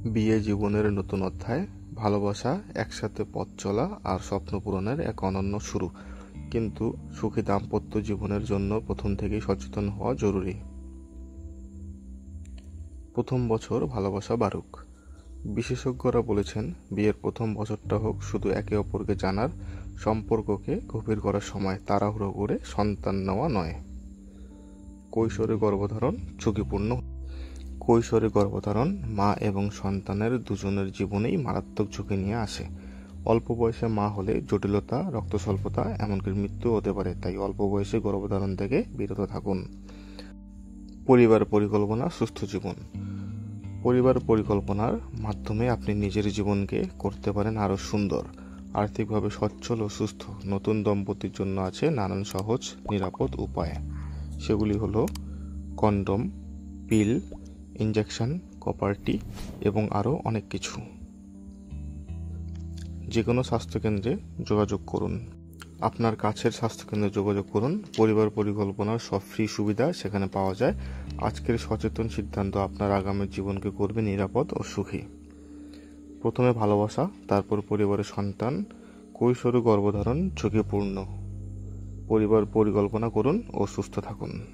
বিয়ে জীবনের নতুন অধ্যায়, ভালোবাসা, একসাথে পথ চলা আর স্বপ্ন পূরণের এক অনন্য শুরু। কিন্তু সুখী দাম্পত্য জীবনের জন্য প্রথম থেকেই সচেতন হওয়া জরুরি। প্রথম বছর ভালোবাসা বাড়ুক। বিশেষজ্ঞরা বলেছেন, বিয়ের প্রথম বছরটা হোক শুধু একে অপরকে জানার, সম্পর্ককে গভীর করার সময়, তাড়াহুড়ো করে সন্তান নেওয়া নয়। কৈশোরে গর্ভধারণ ঝুঁকিপূর্ণ। কৈশোরে গর্ভধারণ মা এবং সন্তানের দুজনের জীবনেই মারাত্মক ঝুঁকি নিয়ে আসে। অল্প বয়সে মা হলে জটিলতা, রক্তস্বল্পতা, এমনকি মৃত্যু হতে পারে। তাই অল্প বয়সে গর্ভধারণ থেকে বিরত থাকুন। পরিবার পরিকল্পনা, সুস্থ জীবন। পরিবার পরিকল্পনার মাধ্যমে আপনি নিজের জীবনকে করতে পারেন আরও সুন্দর, আর্থিকভাবে সচ্ছল ও সুস্থ। নতুন দম্পতির জন্য আছে নানান সহজ, নিরাপদ উপায়। সেগুলি হলো কন্ডম, পিল, ইনজেকশন, কপারটি এবং আরও অনেক কিছু। যে কোনো স্বাস্থ্যকেন্দ্রে যোগাযোগ করুন। আপনার কাছের স্বাস্থ্যকেন্দ্রে যোগাযোগ করুন। পরিবার পরিকল্পনার সব ফ্রি সুবিধা সেখানে পাওয়া যায়। আজকের সচেতন সিদ্ধান্ত আপনার আগামী জীবনকে করবে নিরাপদ ও সুখী। প্রথমে ভালোবাসা, তারপর পরিবারের সন্তান। কৈশোরে গর্ভধারণ ঝুঁকিপূর্ণ। পরিবার পরিকল্পনা করুন ও সুস্থ থাকুন।